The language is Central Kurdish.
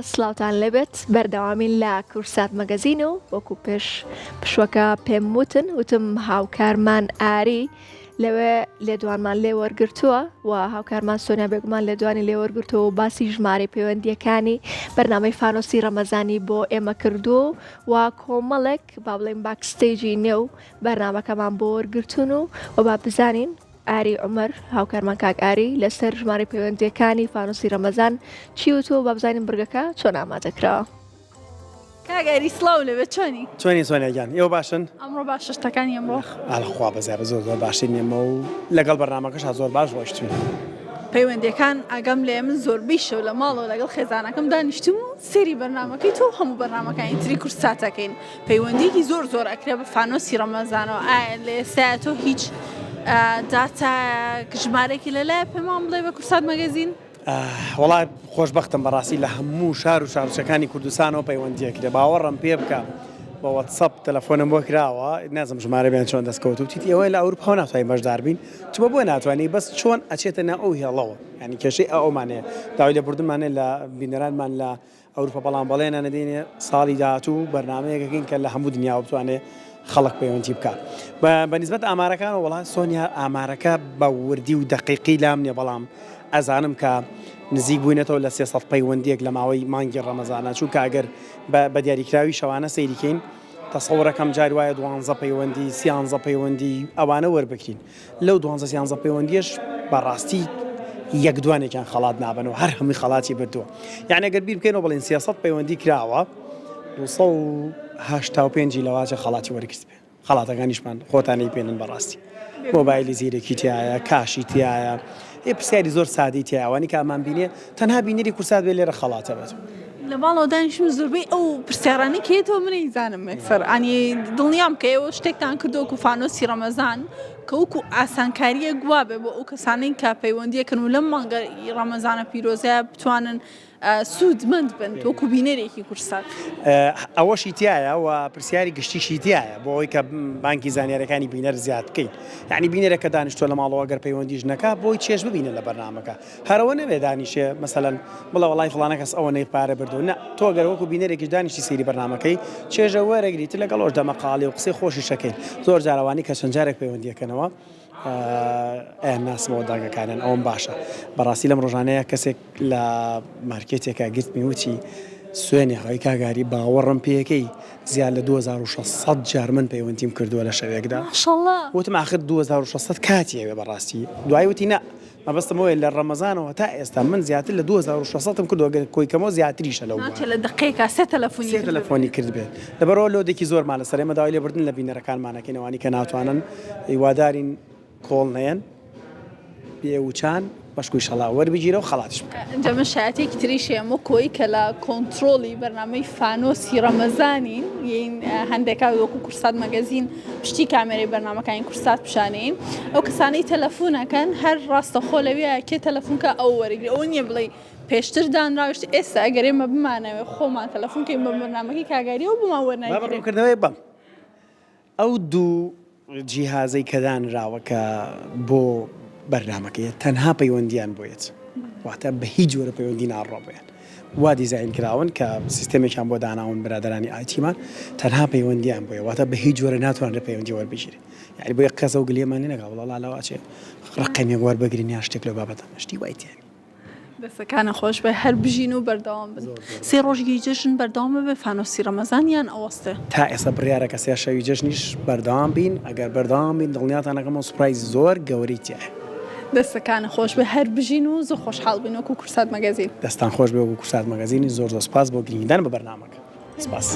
سڵاوتان لەبێت بەردەوامین لە کورسات مەگەزین و وەکو پشوەکە پێم وتم هاوکارمان ئاری لەوێ لێدوانمان لێ وەرگرتووە و هاوکارمان سۆنیا بێگومان لێدوانی لێ وەرگرتووە و باسی ژمارە پەیوەندیەکانی بەرنامەی فانۆسی ڕەمەزانی بۆ ئێمە کردو و کۆمەڵێک با بڵێن باکستێجی نێو بەرنامەکەمان بۆ وەرگرتوون و با بزانین ئاری عومەر هاوکارمان کاک ئاری لەسەر ژمارە پەیوەندیەکانی فانۆسی ڕەمەزان چی وتۆ با بزانین بڕگەکە چۆن ئامادەکراوە. کاگەری سڵاو لەوێت چۆنی سۆنیاگیان ئێوە باشن؟ ئەمڕۆ باش شتەکانی ئەمڕۆ ئاخوا بەزیابە زۆر باشین ئێمە و لەگەڵ بەرنامەکەش زۆر باش ڕۆیشتوین. پەیوەندیەکان ئەگەم لێ من زۆربەی شەو لە ماڵەوە لەگەڵ خێزانەکەم دانیشتم و سێری بەرنامەکەی تۆ هەموو بەرنامەکانی تری کورساتەکەین پەیوەندیکی زۆر ئەکرێ بە فانۆسی ڕەمەزانەوە ئایا لە ئێستا تۆ هیچ داتا ژمارەێکی لەلایە پێمان بڵێ بە کورسات مەگەزین؟ وڵای خۆشبەختم بەڕاستی لە هەموو شار و شارچەکانی کوردستانەوە پەیوەندیەکرێ باوەڕم پێ بکە بە وەتسەپ تەلەفۆنم بۆ کراوە نازم ژمارە بێن چۆن دەستکەوت و تیت ئێوە لە ئەوروپا ناتوانین بەشدار بین چوە بۆ ناتوانانی بەس چۆن ئەچێتە ناو ئەو هێڵەوە ینی کێشەی ئەومانەیە داوای لێبوردنمانێ لە بینەرانمان لە ئەوروپا بەڵام بەڵێنە نەدێنێ ساڵی داهاتوو بەرنامەیەکەکەین کە لە هەموو دنیا بتوانێت خەڵک پەیوەندی بکات بەنسبەت ئامارەکانەوە وڵات سۆنیا ئامارەکە بە وردی و دەقیقی لام نیە بەڵام ئەزانم کە نزیک بووینەتەوە لە 300 پەیوەندیەک لە ماوەی مانگی ڕەمەزانە چونکە ئەگەر بە دیاریکراوی شەوانە سەیریکەین تەسەوڕەکەم جاری وایە 12 پەیوەندی 13 پەیوەندی ئەوانە وەربگرین لەو 12 پەیوەندیش بەڕاستی یەک دوانێکیان خەڵات نابنەوە هەر هەمووی خەڵاتی بردووە یعنی ئەگەر بیر بکەینەوە بڵێن 300 پەیوەندی کراوە 285 لەواجە خەڵاتی وەرگرت بێ خەڵاتەکانیشمان خۆتانەی پێێنن بەڕاستی مۆبایلی زیرێکی تایە کاشی تایە پرسیاری زۆر سادی تیاوانی کە ئەمان بینێ تەنها بینەری کورسات بێ لێرە خەڵاتە بێت لە باڵەوە دانیشتم زۆربەی ئەو پرسیارانەی کێتەوە من نەیزانم مەکسەر ئەنی دڵنیام کە ئێوە شتێکتان کردووە و فانۆسی ڕەمەزان کە وەکو ئاسانکاریە گوابێ بۆ ئەو کەسانەی کە پەیوەندیەکەن و لەم مانگە ڕەمەزانە پیرۆزەیە بتوانن سوودمەند بن وەکو بینەرێکی کورسات ئەوەشی تایە و پرسیاری گشتیشی تایە بۆ ئەوەی کە بانکی زانیارەکانی بینەر زیاد بکەین یعنی بینەرەکە دانیشتووە لە ماڵەوە گەر پەیوەندیش نەکا بۆی چێژ ببینە لە بەرنامەکە هەرەوە نەبێ دانیشێ مەسەلەن بڵێ وڵای فڵانە کەس ئەوە نەی پارە بردو نە تۆ گەر وەکو بینەرێکی دانیشتی سەیری بەرنامەکەی چێژە وەرەگریت لەگەڵ ئەوشدا مەقاڵی و قسەی خۆشی شەکەین زۆر جاروانی کە چەند جارێک پەیوەندیەکەنەوە ناسمەوە داگەکانن ئەوم باشە بەڕاستی لەم ڕۆژانەیە کەسێک لە مارکێتێکە گرتمی وتی سوێنی هەڵی کاگاری باوەڕم پێەکەی زیاد لە 2600 جار من پەیوەندیم کردووە لە شەوێکدا وتم آخر 2600 کاتیەوێ بەڕاستی دوای وتی نە مەبەستمەوەی لە ڕەمەزانەوە تا ئێستا من زیاتر لە 2600م کردووە کۆیکەمەوە زیاتریشە لەو لە دقیقا سێ تەلەفۆنی کرد بێت لەبەرەوە لۆدێکی زۆرمان لەسەر ئێمە داوای لێبردن لە بینەرەکانمانەکەینەوانی کە ناتوانن هیوادارین کۆڵ نەیەن بێوچان بەشکوی شەڵا وەربگیرە و خەڵاتش ئەنجەمە شایەتێکی تریش ئەمە کۆی کە لە کۆنتترۆلی بەرنامەی فانۆسی ڕەمەزانین هەندێکا وەکو کورسات مەگەزین پشتی کامێرەی بەرنامەکانی کورسات پیشانین ئەو کەسانەی تەلەفۆنەکەن هەر ڕاستەخۆ لەوێ کێ تەلەفۆنکە ئەو وەرەگری ئەو نییە بڵێ پێشتر دانراوشت ئێستا ئەگەر ئێمە بمانەوێ خۆمان تەلەفۆنکەی بە بەرنامەکەی کاگاری و بمان وەرنەگیرکردنەوەی بەم ئەو دوو جیهازەی کە دانراوە کە بۆ بەرنامەکەیە تەنها پەیوەندیان بۆیێت واتە بە هیچ جۆرە پەیوەندی ناڕۆبیان وا دیزاین کراون کە سیستەمێکیان بۆ داناون برادرانی ئایتیمان تەنها پەیوەندیان بۆیە واتە بە هیچ جۆرە ناتوانرێت پەیوەندی وەربگیرێت یعنی بۆ یەک کەسە و گلێمانی نەگا وڵا لەواچێ ڕقەمێک وەربگرین یا شتێک لەو بابەتە شتی وای تیانی دەستەکانە خۆش بە هەر بژین و بەردەوام بن سێ ڕۆژی جەژن بەردەوامە بە فانۆسی ڕەمەزانیان ئەوەستە تا ئێستا بڕیارەکە سێ شەوی جەژنیش بەردەوام بین ئەگەر بەردەوام بین دڵنیاتانەکەمەوە سوپرایز زۆر گەورەی تایە دەستەکانە خۆش بە هەر بژین و زۆر خۆشحاڵ بین وەکو کورسات مەگەزین دەستان خۆش بێ وەکو کورسات مەگەزینی زۆر سپاس بۆ گرنگدان بە بەرنامەکە سپاس